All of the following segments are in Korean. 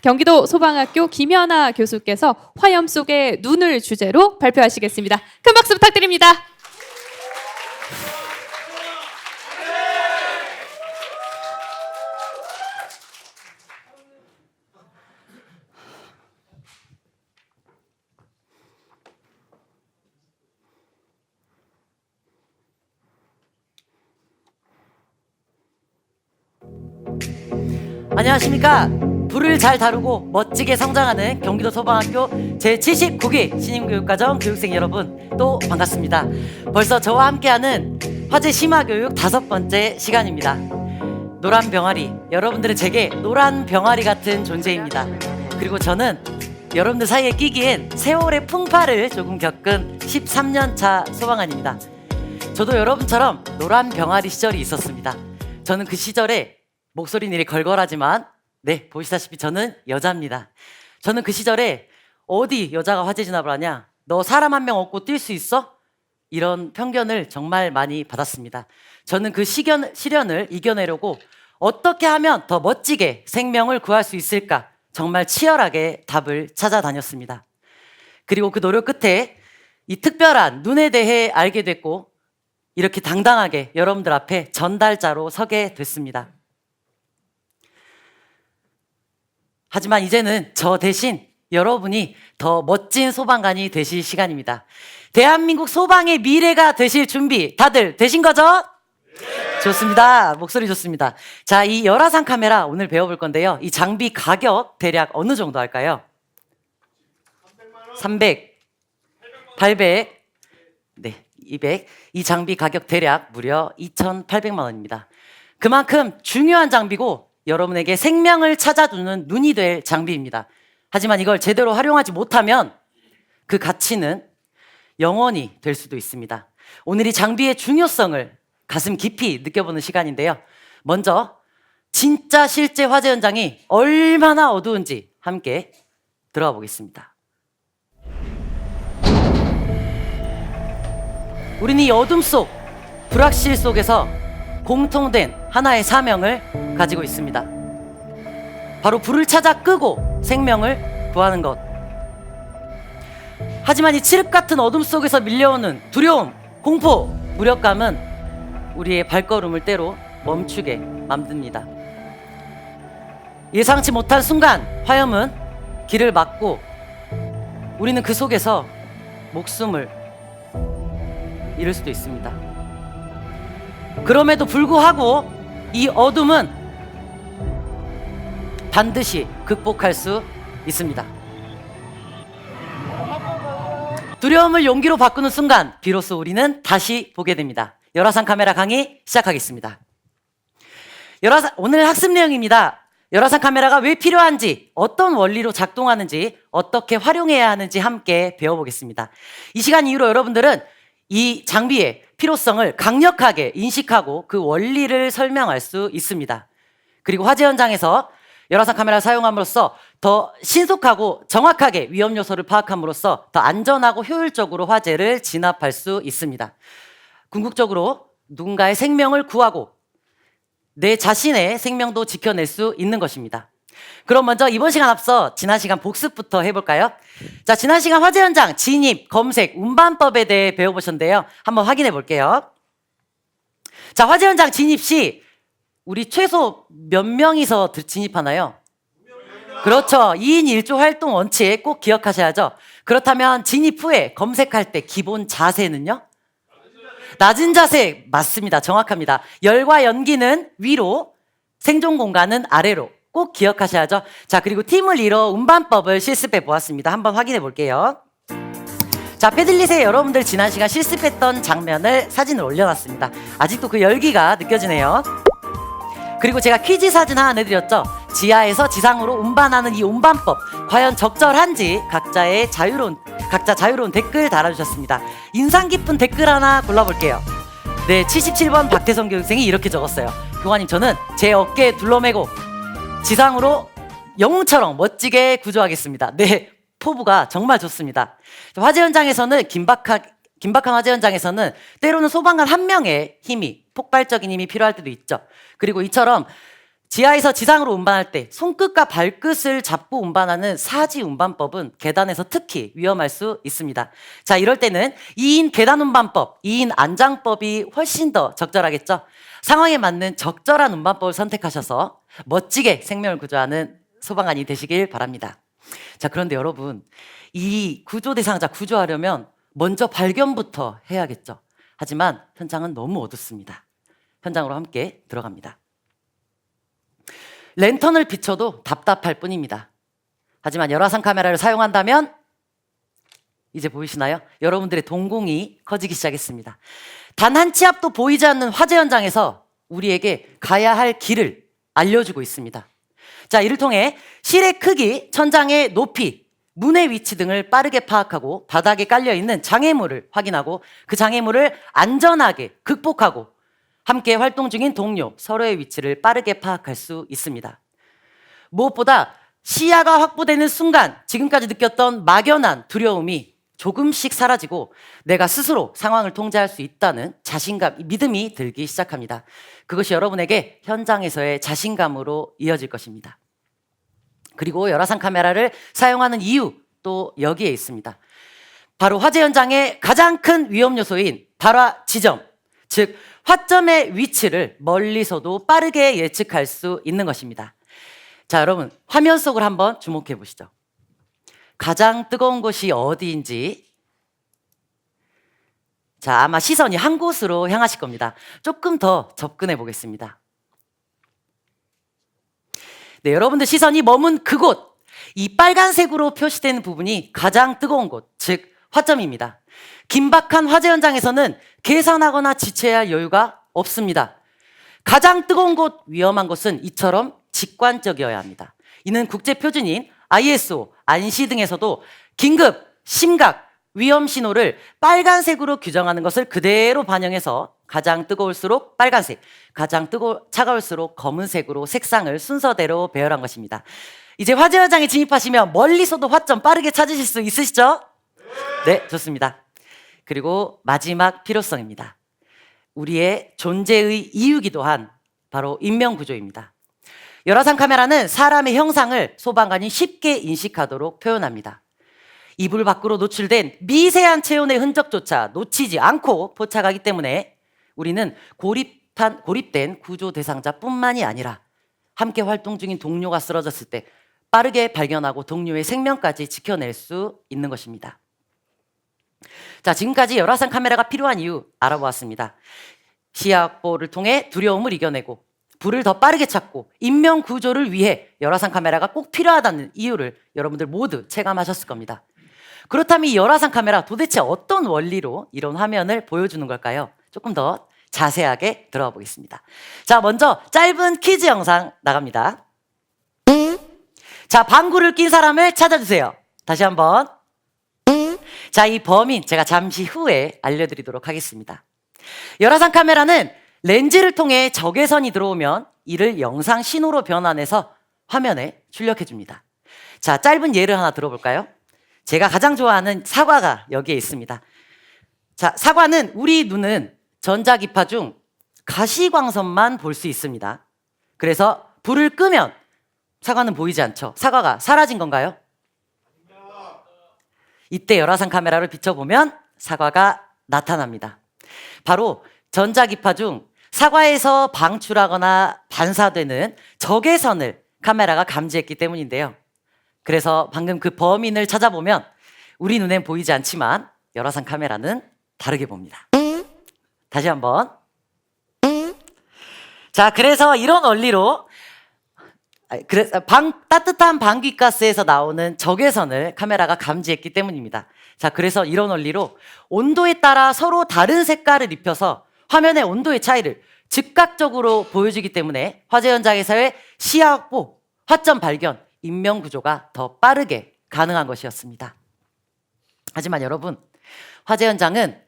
경기도 소방학교 김연아 교수께서 화염 속의 눈을 주제로 발표하시겠습니다. 큰 박수 부탁드립니다. 안녕하십니까. 불을 잘 다루고 멋지게 성장하는 경기도 소방학교 제79기 신임교육과정 교육생 여러분, 또 반갑습니다. 벌써 저와 함께하는 화재 심화교육 5번째 시간입니다. 노란 병아리, 여러분들은 제게 노란 병아리 같은 존재입니다. 그리고 저는 여러분들 사이에 끼기엔 세월의 풍파를 조금 겪은 13년차 소방관입니다. 저도 여러분처럼 노란 병아리 시절이 있었습니다. 저는 그 시절에 목소리는 이리 걸걸하지만 네, 보시다시피 저는 여자입니다. 저는 그 시절에 어디 여자가 화재 진압을 하냐, 너 사람 한 명 없고 뛸 수 있어? 이런 편견을 정말 많이 받았습니다. 저는 그 시련을 이겨내려고 어떻게 하면 더 멋지게 생명을 구할 수 있을까 정말 치열하게 답을 찾아다녔습니다. 그리고 그 노력 끝에 이 특별한 눈에 대해 알게 됐고, 이렇게 당당하게 여러분들 앞에 전달자로 서게 됐습니다. 하지만 이제는 저 대신 여러분이 더 멋진 소방관이 되실 시간입니다. 대한민국 소방의 미래가 되실 준비 다들 되신 거죠? 네. 좋습니다. 목소리 좋습니다. 자, 이 열화상 카메라 오늘 배워볼 건데요. 이 장비 가격 대략 어느 정도 할까요? 300, 800, 네, 200. 이 장비 가격 대략 무려 2,800만 원입니다. 그만큼 중요한 장비고 여러분에게 생명을 찾아주는 눈이 될 장비입니다. 하지만 이걸 제대로 활용하지 못하면 그 가치는 영원히 될 수도 있습니다. 오늘 이 장비의 중요성을 가슴 깊이 느껴보는 시간인데요. 먼저 진짜 실제 화재 현장이 얼마나 어두운지 함께 들어가 보겠습니다. 우리는 이 어둠 속, 불확실 속에서 공통된 하나의 사명을 가지고 있습니다. 바로 불을 찾아 끄고 생명을 구하는 것. 하지만 이 칠흑 같은 어둠 속에서 밀려오는 두려움, 공포, 무력감은 우리의 발걸음을 때로 멈추게 만듭니다. 예상치 못한 순간 화염은 길을 막고 우리는 그 속에서 목숨을 잃을 수도 있습니다. 그럼에도 불구하고 이 어둠은 반드시 극복할 수 있습니다. 두려움을 용기로 바꾸는 순간 비로소 우리는 다시 보게 됩니다. 열화상 카메라 강의 시작하겠습니다. 오늘 학습 내용입니다. 열화상 카메라가 왜 필요한지, 어떤 원리로 작동하는지, 어떻게 활용해야 하는지 함께 배워보겠습니다. 이 시간 이후로 여러분들은 이 장비의 필요성을 강력하게 인식하고 그 원리를 설명할 수 있습니다. 그리고 화재 현장에서 열화상 카메라를 사용함으로써 더 신속하고 정확하게 위험 요소를 파악함으로써 더 안전하고 효율적으로 화재를 진압할 수 있습니다. 궁극적으로 누군가의 생명을 구하고 내 자신의 생명도 지켜낼 수 있는 것입니다. 그럼 먼저 이번 시간 앞서 지난 시간 복습부터 해볼까요? 자, 지난 시간 화재 현장 진입, 검색, 운반법에 대해 배워보셨는데요. 한번 확인해 볼게요. 자, 화재 현장 진입 시 우리 최소 몇 명이서 진입하나요? 그렇죠. 2인 1조 활동 원칙 꼭 기억하셔야죠. 그렇다면 진입 후에 검색할 때 기본 자세는요? 낮은 자세 맞습니다. 정확합니다. 열과 연기는 위로, 생존 공간은 아래로 꼭 기억하셔야죠. 자, 그리고 팀을 이뤄 운반법을 실습해 보았습니다. 한번 확인해 볼게요. 자, 패들릿에 여러분들 지난 시간 실습했던 장면을 사진을 올려놨습니다. 아직도 그 열기가 느껴지네요. 그리고 제가 퀴즈 사진 하나 내드렸죠. 지하에서 지상으로 운반하는 이 운반법 과연 적절한지 각자 자유로운 댓글 달아주셨습니다. 인상 깊은 댓글 하나 골라볼게요. 네, 77번 박태성 교육생이 이렇게 적었어요. 교관님, 저는 제 어깨에 둘러매고 지상으로 영웅처럼 멋지게 구조하겠습니다. 네, 포부가 정말 좋습니다. 화재 현장에서는 긴박한 화재 현장에서는 때로는 소방관 한 명의 힘이, 폭발적인 힘이 필요할 때도 있죠. 그리고 이처럼 지하에서 지상으로 운반할 때 손끝과 발끝을 잡고 운반하는 사지 운반법은 계단에서 특히 위험할 수 있습니다. 자, 이럴 때는 2인 계단 운반법, 2인 안장법이 훨씬 더 적절하겠죠? 상황에 맞는 적절한 운반법을 선택하셔서 멋지게 생명을 구조하는 소방관이 되시길 바랍니다. 자, 그런데 여러분, 이 구조 대상자 구조하려면 먼저 발견부터 해야겠죠? 하지만 현장은 너무 어둡습니다. 현장으로 함께 들어갑니다. 랜턴을 비춰도 답답할 뿐입니다. 하지만 열화상 카메라를 사용한다면 이제 보이시나요? 여러분들의 동공이 커지기 시작했습니다. 단 한 치 앞도 보이지 않는 화재 현장에서 우리에게 가야 할 길을 알려주고 있습니다. 자, 이를 통해 실의 크기, 천장의 높이, 문의 위치 등을 빠르게 파악하고 바닥에 깔려있는 장애물을 확인하고 그 장애물을 안전하게 극복하고 함께 활동 중인 동료, 서로의 위치를 빠르게 파악할 수 있습니다. 무엇보다 시야가 확보되는 순간 지금까지 느꼈던 막연한 두려움이 조금씩 사라지고 내가 스스로 상황을 통제할 수 있다는 자신감, 믿음이 들기 시작합니다. 그것이 여러분에게 현장에서의 자신감으로 이어질 것입니다. 그리고 열화상 카메라를 사용하는 이유 또 여기에 있습니다. 바로 화재 현장의 가장 큰 위험 요소인 발화 지점, 즉 화점의 위치를 멀리서도 빠르게 예측할 수 있는 것입니다. 자, 여러분 화면 속을 한번 주목해 보시죠. 가장 뜨거운 곳이 어디인지, 자, 아마 시선이 한 곳으로 향하실 겁니다. 조금 더 접근해 보겠습니다. 네, 여러분들 시선이 머문 그곳, 이 빨간색으로 표시된 부분이 가장 뜨거운 곳, 즉 화점입니다. 긴박한 화재 현장에서는 계산하거나 지체해야 할 여유가 없습니다. 가장 뜨거운 곳, 위험한 곳은 이처럼 직관적이어야 합니다. 이는 국제 표준인 ISO, 안시 등에서도 긴급, 심각, 위험 신호를 빨간색으로 규정하는 것을 그대로 반영해서 가장 뜨거울수록 빨간색, 가장 차가울수록 검은색으로 색상을 순서대로 배열한 것입니다. 이제 화재 현장에 진입하시면 멀리서도 화점 빠르게 찾으실 수 있으시죠? 네, 좋습니다. 그리고 마지막 필요성입니다. 우리의 존재의 이유기도 한 바로 인명구조입니다. 열화상 카메라는 사람의 형상을 소방관이 쉽게 인식하도록 표현합니다. 이불 밖으로 노출된 미세한 체온의 흔적조차 놓치지 않고 포착하기 때문에 우리는 고립된 구조 대상자뿐만이 아니라 함께 활동 중인 동료가 쓰러졌을 때 빠르게 발견하고 동료의 생명까지 지켜낼 수 있는 것입니다. 자, 지금까지 열화상 카메라가 필요한 이유 알아보았습니다. 시야 확보를 통해 두려움을 이겨내고 불을 더 빠르게 찾고 인명 구조를 위해 열화상 카메라가 꼭 필요하다는 이유를 여러분들 모두 체감하셨을 겁니다. 그렇다면 이 열화상 카메라 도대체 어떤 원리로 이런 화면을 보여주는 걸까요? 조금 더 자세하게 들어가 보겠습니다. 자, 먼저 짧은 퀴즈 영상 나갑니다. 자, 방구를 낀 사람을 찾아주세요. 다시 한번. 자, 이 범인 제가 잠시 후에 알려드리도록 하겠습니다. 열화상 카메라는 렌즈를 통해 적외선이 들어오면 이를 영상 신호로 변환해서 화면에 출력해 줍니다. 자, 짧은 예를 하나 들어볼까요? 제가 가장 좋아하는 사과가 여기에 있습니다. 자, 사과는 우리 눈은 전자기파 중 가시광선만 볼 수 있습니다. 그래서 불을 끄면 사과는 보이지 않죠. 사과가 사라진 건가요? 이때 열화상 카메라를 비춰보면 사과가 나타납니다. 바로 전자기파 중 사과에서 방출하거나 반사되는 적외선을 카메라가 감지했기 때문인데요. 그래서 방금 그 범인을 찾아보면 우리 눈엔 보이지 않지만 열화상 카메라는 다르게 봅니다. 다시 한번. 자, 그래서 이런 원리로 따뜻한 방귀가스에서 나오는 적외선을 카메라가 감지했기 때문입니다. 자, 그래서 이런 원리로 온도에 따라 서로 다른 색깔을 입혀서 화면의 온도의 차이를 즉각적으로 보여주기 때문에 화재 현장에서의 시야 확보, 화점 발견, 인명 구조가 더 빠르게 가능한 것이었습니다. 하지만 여러분, 화재 현장은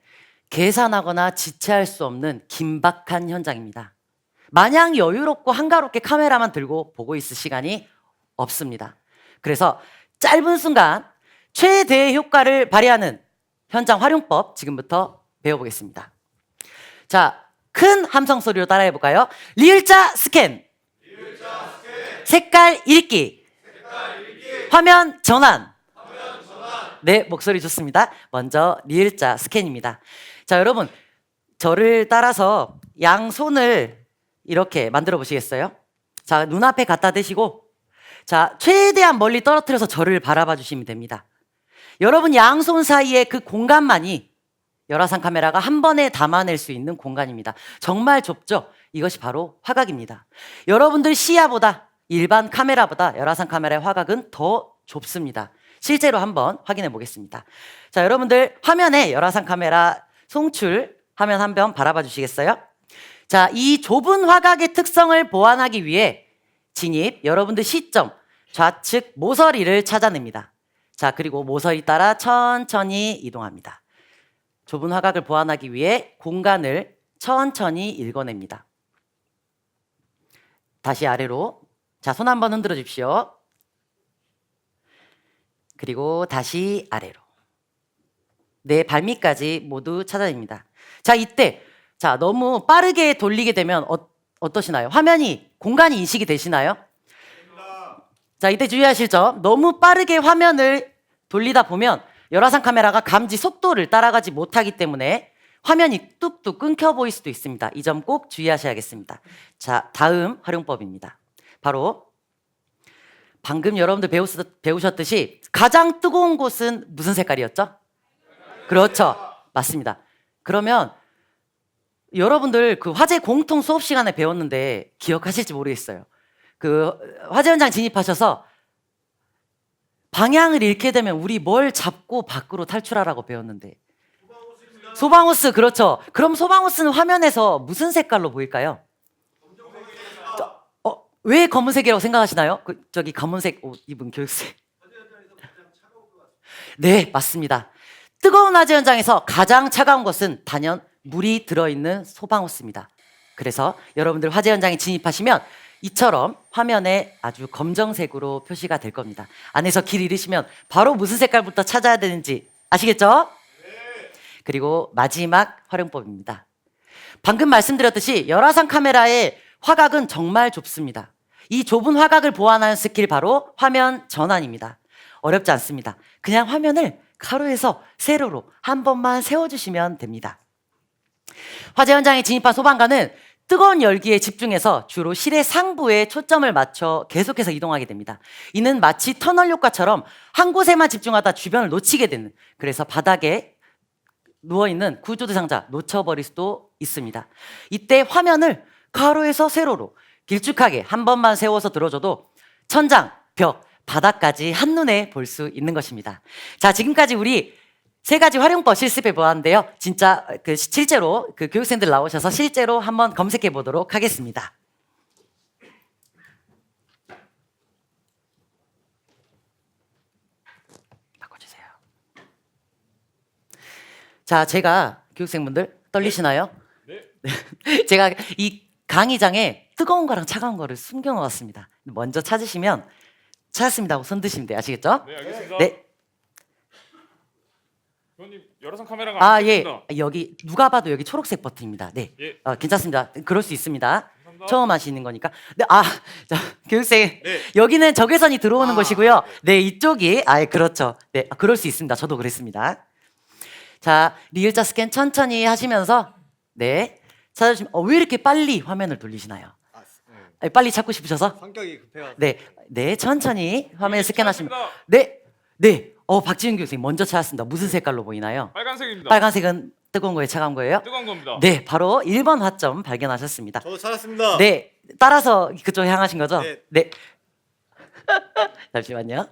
계산하거나 지체할 수 없는 긴박한 현장입니다. 마냥 여유롭고 한가롭게 카메라만 들고 보고 있을 시간이 없습니다. 그래서 짧은 순간 최대의 효과를 발휘하는 현장 활용법 지금부터 배워보겠습니다. 자, 큰 함성 소리로 따라해 볼까요? 리을자 스캔. 색깔 읽기. 화면 전환. 네, 목소리 좋습니다. 먼저 리을자 스캔입니다. 자, 여러분, 저를 따라서 양손을 이렇게 만들어 보시겠어요? 자, 눈앞에 갖다 대시고, 자, 최대한 멀리 떨어뜨려서 저를 바라봐 주시면 됩니다. 여러분 양손 사이에 그 공간만이 열화상 카메라가 한 번에 담아낼 수 있는 공간입니다. 정말 좁죠? 이것이 바로 화각입니다. 여러분들 시야보다 일반 카메라보다 열화상 카메라의 화각은 더 좁습니다. 실제로 한번 확인해 보겠습니다. 자, 여러분들 화면에 열화상 카메라 송출 화면 한 번 바라봐 주시겠어요? 자, 이 좁은 화각의 특성을 보완하기 위해 진입, 여러분들 시점, 좌측 모서리를 찾아냅니다. 자, 그리고 모서리 따라 천천히 이동합니다. 좁은 화각을 보완하기 위해 공간을 천천히 읽어냅니다. 다시 아래로. 자, 손 한번 흔들어 주십시오. 그리고 다시 아래로. 네, 발밑까지 모두 찾아냅니다. 자, 이때 자, 너무 빠르게 돌리게 되면 어떠시나요? 화면이 공간이 인식이 되시나요? 자, 이때 주의하실 점. 너무 빠르게 화면을 돌리다 보면 열화상 카메라가 감지 속도를 따라가지 못하기 때문에 화면이 뚝뚝 끊겨 보일 수도 있습니다. 이 점 꼭 주의하셔야겠습니다. 자, 다음 활용법입니다. 바로 방금 여러분들 배우셨듯이 가장 뜨거운 곳은 무슨 색깔이었죠? 그렇죠. 맞습니다. 그러면 여러분들 그 화재 공통 수업 시간에 배웠는데 기억하실지 모르겠어요. 그 화재 현장 진입하셔서 방향을 잃게 되면 우리 뭘 잡고 밖으로 탈출하라고 배웠는데 소방호스. 그렇죠. 그럼 소방호스는 화면에서 무슨 색깔로 보일까요? 왜 검은색이라고 생각하시나요? 저기 검은색 옷 입은 교육생. 네, 맞습니다. 뜨거운 화재 현장에서 가장 차가운 것은 단연 물이 들어있는 소방호스입니다. 그래서 여러분들 화재 현장에 진입하시면 이처럼 화면에 아주 검정색으로 표시가 될 겁니다. 안에서 길 잃으시면 바로 무슨 색깔부터 찾아야 되는지 아시겠죠? 그리고 마지막 활용법입니다. 방금 말씀드렸듯이 열화상 카메라의 화각은 정말 좁습니다. 이 좁은 화각을 보완하는 스킬 바로 화면 전환입니다. 어렵지 않습니다. 그냥 화면을 가로에서 세로로 한 번만 세워주시면 됩니다. 화재 현장에 진입한 소방관은 뜨거운 열기에 집중해서 주로 실의 상부에 초점을 맞춰 계속해서 이동하게 됩니다. 이는 마치 터널 효과처럼 한 곳에만 집중하다 주변을 놓치게 되는, 그래서 바닥에 누워있는 구조대상자 놓쳐버릴 수도 있습니다. 이때 화면을 가로에서 세로로 길쭉하게 한 번만 세워서 들어줘도 천장, 벽, 바닥까지 한눈에 볼 수 있는 것입니다. 자, 지금까지 우리 세 가지 활용법 실습해 보았는데요. 진짜 실제로 교육생들 나오셔서 실제로 한번 검색해 보도록 하겠습니다. 바꿔주세요. 자, 제가 교육생분들 떨리시나요? 네. 제가 이 강의장에 뜨거운 거랑 차가운 거를 숨겨 놓았습니다. 먼저 찾으시면 찾았습니다 하고 손 드시면 돼요. 아시겠죠? 네, 알겠습니다. 네. 교원님 열화상 카메라가 예. 안 여기 누가 봐도 여기 초록색 버튼입니다. 네. 예. 괜찮습니다. 그럴 수 있습니다. 감사합니다. 처음 하시는 거니까. 네, 자, 교육생. 네. 여기는 적외선이 들어오는 것이고요. 네, 이쪽이 그렇죠. 네, 그럴 수 있습니다. 저도 그랬습니다. 자, 리을자 스캔 천천히 하시면서 네. 찾아주시면 왜 이렇게 빨리 화면을 돌리시나요? 빨리 찾고 싶으셔서? 성격이 급해요. 네. 네, 천천히 화면을 스캔하시면 찾았습니다. 네. 네. 박지훈 교수님 먼저 찾았습니다. 무슨 색깔로 보이나요? 빨간색입니다. 빨간색은 뜨거운 거예요, 차가운 거예요? 뜨거운 겁니다. 네, 바로 1번 화점 발견하셨습니다. 저도 찾았습니다. 네, 따라서 그쪽에 향하신 거죠? 네. 네. 잠시만요.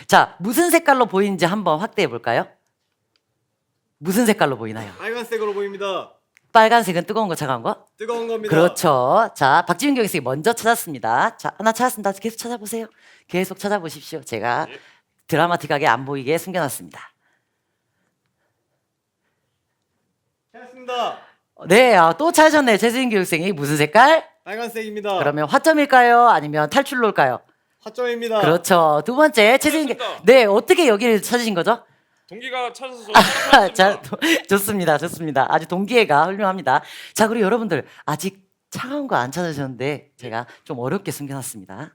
자, 무슨 색깔로 보이는지 한번 확대해 볼까요? 무슨 색깔로 보이나요? 빨간색으로 보입니다. 빨간색은 뜨거운 거, 차가운 거? 뜨거운 겁니다. 그렇죠. 자, 박지훈 교육생이 먼저 찾았습니다. 자, 하나 찾았습니다. 계속 찾아보세요. 계속 찾아보십시오. 제가 예. 드라마틱하게 안 보이게 숨겨놨습니다. 찾았습니다. 네, 또 찾으셨네요. 최수인 교육생이 무슨 색깔? 빨간색입니다. 그러면 화점일까요? 아니면 탈출로일까요? 화점입니다. 그렇죠. 두 번째 최수인 찾았습니다. 네, 어떻게 여기를 찾으신 거죠? 동기가 찾아서 자, 좋습니다. 좋습니다. 아주 동기애가 훌륭합니다. 자, 그리고 여러분들 아직 차가운 거 안 찾으셨는데 제가 좀 어렵게 숨겨놨습니다.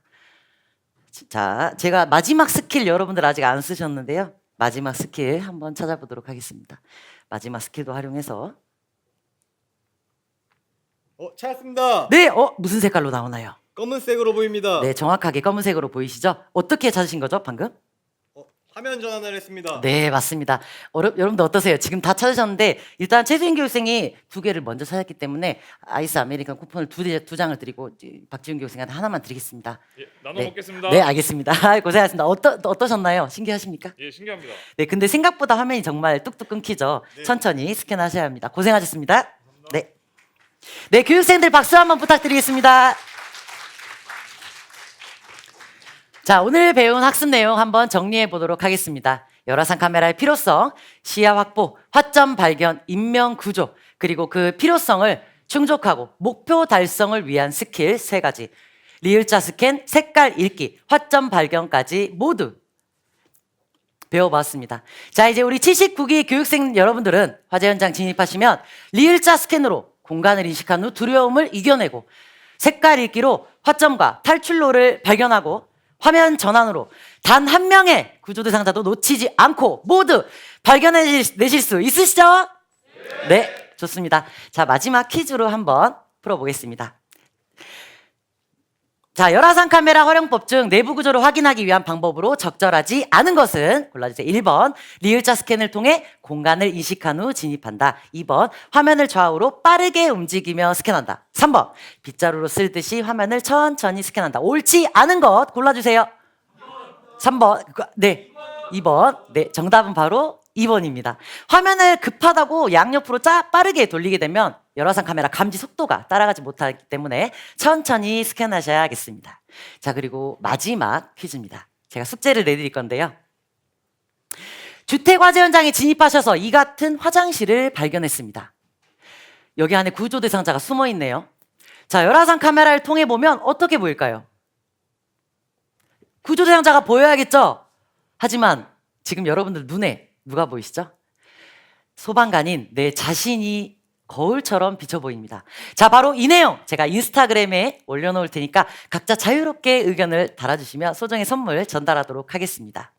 자, 제가 마지막 스킬 여러분들 아직 안 쓰셨는데요. 마지막 스킬 한번 찾아보도록 하겠습니다. 마지막 스킬도 활용해서 찾았습니다. 네, 무슨 색깔로 나오나요? 검은색으로 보입니다. 네, 정확하게 검은색으로 보이시죠? 어떻게 찾으신 거죠, 방금? 화면 전환을 했습니다. 네, 맞습니다. 여러분들 어떠세요? 지금 다 찾으셨는데 일단 최수인 교육생이 2개를 먼저 찾았기 때문에 아이스 아메리칸 쿠폰을 두 장을 드리고 박지훈 교육생한테 하나만 드리겠습니다. 예, 나눠 네. 먹겠습니다. 네, 알겠습니다. 고생하셨습니다. 어떠셨나요? 신기하십니까? 예, 신기합니다. 네, 근데 생각보다 화면이 정말 뚝뚝 끊기죠. 네. 천천히 스캔하셔야 합니다. 고생하셨습니다. 네. 네, 교육생들 박수 한번 부탁드리겠습니다. 자, 오늘 배운 학습 내용 한번 정리해 보도록 하겠습니다. 열화상 카메라의 필요성, 시야 확보, 화점 발견, 인명 구조, 그리고 그 필요성을 충족하고 목표 달성을 위한 스킬 3가지. 리을자 스캔, 색깔 읽기, 화점 발견까지 모두 배워봤습니다. 자, 이제 우리 79기 교육생 여러분들은 화재 현장 진입하시면 리을자 스캔으로 공간을 인식한 후 두려움을 이겨내고 색깔 읽기로 화점과 탈출로를 발견하고 화면 전환으로 단 한 명의 구조 대상자도 놓치지 않고 모두 발견해내실 수 있으시죠? 네, 좋습니다. 자, 마지막 퀴즈로 한번 풀어보겠습니다. 자, 열화상 카메라 활용법 중 내부 구조를 확인하기 위한 방법으로 적절하지 않은 것은 골라주세요. 1번, 리을자 스캔을 통해 공간을 인식한 후 진입한다. 2번, 화면을 좌우로 빠르게 움직이며 스캔한다. 3번, 빗자루로 쓸듯이 화면을 천천히 스캔한다. 옳지 않은 것 골라주세요. 3번, 네, 2번. 네, 정답은 바로 2번입니다. 화면을 급하다고 양옆으로 빠르게 돌리게 되면 열화상 카메라 감지 속도가 따라가지 못하기 때문에 천천히 스캔하셔야겠습니다. 자, 그리고 마지막 퀴즈입니다. 제가 숙제를 내드릴 건데요. 주택 화재 현장에 진입하셔서 이 같은 화장실을 발견했습니다. 여기 안에 구조 대상자가 숨어 있네요. 자, 열화상 카메라를 통해 보면 어떻게 보일까요? 구조 대상자가 보여야겠죠? 하지만 지금 여러분들 눈에 누가 보이시죠? 소방관인 내 자신이 거울처럼 비쳐 보입니다. 자, 바로 이 내용 제가 인스타그램에 올려놓을 테니까 각자 자유롭게 의견을 달아주시면 소정의 선물 전달하도록 하겠습니다.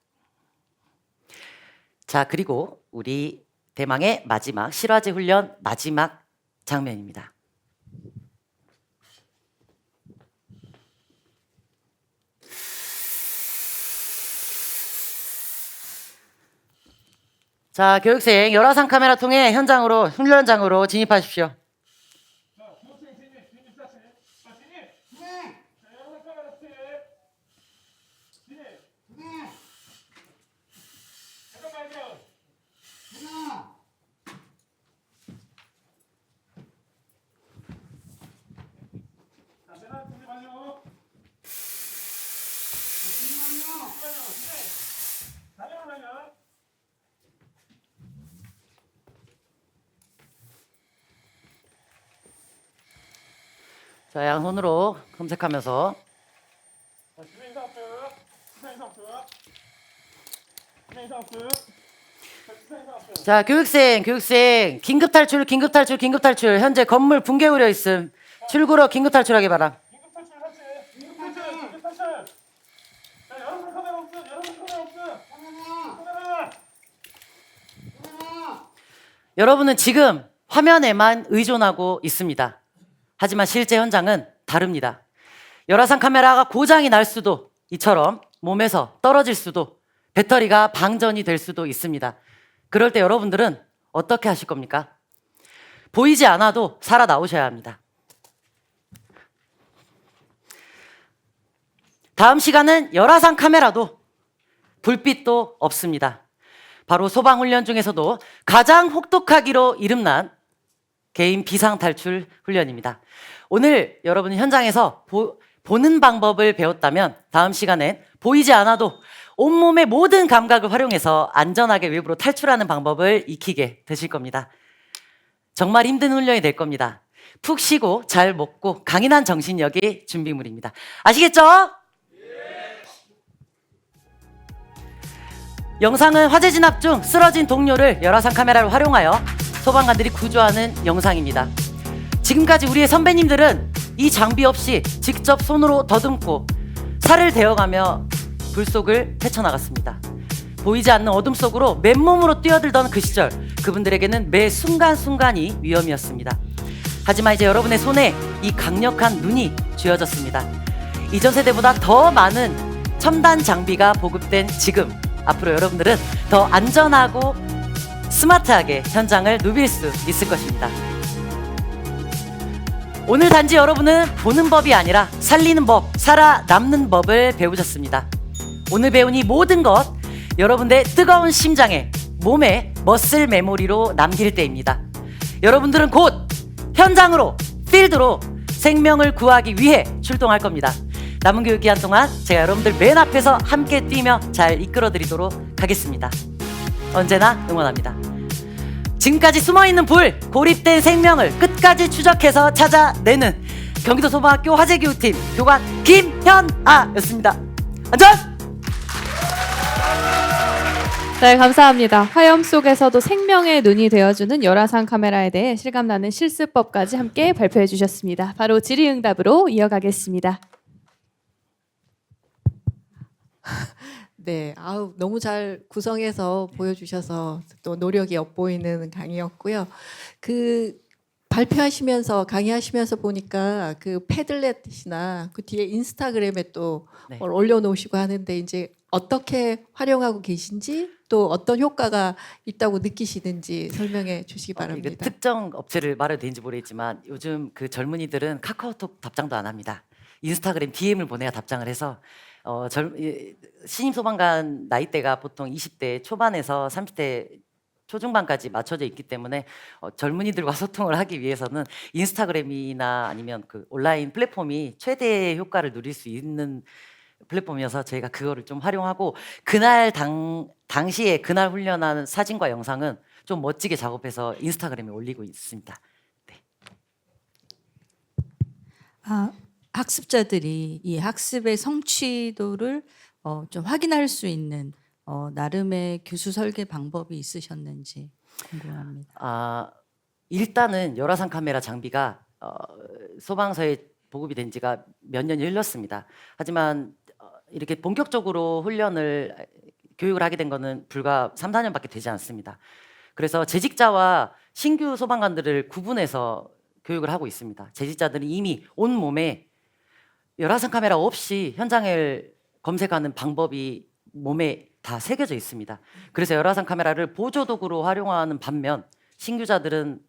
자, 그리고 우리 대망의 마지막 실화제 훈련 마지막 장면입니다. 자, 교육생 열화상 카메라 통해 훈련장으로 진입하십시오. 자, 양손으로 검색하면서 자, 교육생 긴급 탈출 현재 건물 붕괴 우려 있음. 출구로 긴급 탈출하기 바람. 여러분은 지금 화면에만 의존하고 있습니다. 하지만 실제 현장은 다릅니다. 열화상 카메라가 고장이 날 수도, 이처럼 몸에서 떨어질 수도, 배터리가 방전이 될 수도 있습니다. 그럴 때 여러분들은 어떻게 하실 겁니까? 보이지 않아도 살아나오셔야 합니다. 다음 시간은 열화상 카메라도 불빛도 없습니다. 바로 소방훈련 중에서도 가장 혹독하기로 이름난 개인 비상탈출 훈련입니다. 오늘 여러분이 현장에서 보는 방법을 배웠다면 다음 시간엔 보이지 않아도 온몸의 모든 감각을 활용해서 안전하게 외부로 탈출하는 방법을 익히게 되실 겁니다. 정말 힘든 훈련이 될 겁니다. 푹 쉬고 잘 먹고 강인한 정신력이 준비물입니다. 아시겠죠? 영상은 화재 진압 중 쓰러진 동료를 열화상 카메라를 활용하여 소방관들이 구조하는 영상입니다. 지금까지 우리의 선배님들은 이 장비 없이 직접 손으로 더듬고 살을 데워가며 불 속을 헤쳐나갔습니다. 보이지 않는 어둠 속으로 맨몸으로 뛰어들던 그 시절, 그분들에게는 매 순간순간이 위험이었습니다. 하지만 이제 여러분의 손에 이 강력한 눈이 쥐어졌습니다. 이전 세대보다 더 많은 첨단 장비가 보급된 지금, 앞으로 여러분들은 더 안전하고 스마트하게 현장을 누빌 수 있을 것입니다. 오늘 단지 여러분은 보는 법이 아니라 살리는 법, 살아남는 법을 배우셨습니다. 오늘 배운 이 모든 것, 여러분들의 뜨거운 심장에, 몸에 머슬 메모리로 남길 때입니다. 여러분들은 곧 현장으로, 필드로 생명을 구하기 위해 출동할 겁니다. 남은 교육 기간 동안 제가 여러분들 맨 앞에서 함께 뛰며 잘 이끌어드리도록 하겠습니다. 언제나 응원합니다. 지금까지 숨어있는 불, 고립된 생명을 끝까지 추적해서 찾아내는 경기도 소방학교 화재교육팀 교관 김현아였습니다. 안전! 네, 감사합니다. 화염 속에서도 생명의 눈이 되어주는 열화상 카메라에 대해 실감나는 실습법까지 함께 발표해 주셨습니다. 바로 질의응답으로 이어가겠습니다. 네, 아우 너무 잘 구성해서 보여주셔서 또 노력이 엿보이는 강의였고요. 그 발표하시면서 강의하시면서 보니까 그 패들렛이나 그 뒤에 인스타그램에 또 네. 올려놓으시고 하는데 이제 어떻게 활용하고 계신지 또 어떤 효과가 있다고 느끼시는지 설명해 주시기 이게 바랍니다. 특정 업체를 말해도 되는지 모르겠지만 요즘 그 젊은이들은 카카오톡 답장도 안 합니다. 인스타그램 DM을 보내야 답장을 해서 신입 소방관 나이대가 보통 20대 초반에서 30대 초중반까지 맞춰져 있기 때문에 젊은이들과 소통을 하기 위해서는 인스타그램이나 아니면 그 온라인 플랫폼이 최대의 효과를 누릴 수 있는 플랫폼이어서 저희가 그거를 좀 활용하고 그날 당시에 그날 훈련한 사진과 영상은 좀 멋지게 작업해서 인스타그램에 올리고 있습니다. 학습자들이 이 학습의 성취도를 좀 확인할 수 있는 나름의 교수 설계 방법이 있으셨는지 궁금합니다. 일단은 열화상 카메라 장비가 소방서에 보급이 된 지가 몇 년이 흘렀습니다. 하지만 이렇게 본격적으로 훈련을 교육을 하게 된 거는 불과 3, 4년밖에 되지 않습니다. 그래서 재직자와 신규 소방관들을 구분해서 교육을 하고 있습니다. 재직자들은 이미 온몸에 열화상 카메라 없이 현장을 검색하는 방법이 몸에 다 새겨져 있습니다. 그래서 열화상 카메라를 보조도구로 활용하는 반면 신규자들은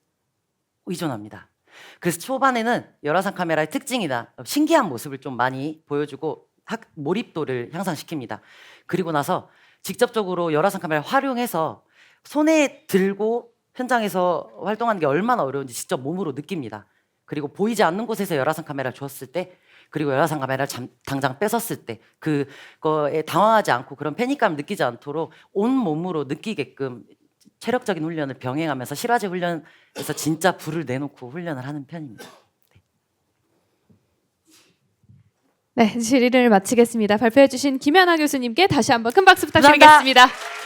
의존합니다. 그래서 초반에는 열화상 카메라의 특징이나 신기한 모습을 좀 많이 보여주고 몰입도를 향상시킵니다. 그리고 나서 직접적으로 열화상 카메라를 활용해서 손에 들고 현장에서 활동하는 게 얼마나 어려운지 직접 몸으로 느낍니다. 그리고 보이지 않는 곳에서 열화상 카메라를 줬을 때, 그리고 열화상 카메라를 당장 뺏었을 때 그거에 당황하지 않고 그런 패닉감을 느끼지 않도록 온 몸으로 느끼게끔 체력적인 훈련을 병행하면서 실화제 훈련에서 진짜 불을 내놓고 훈련을 하는 편입니다. 네, 질의를 마치겠습니다. 발표해 주신 김연아 교수님께 다시 한번 큰 박수 감사합니다. 부탁드리겠습니다.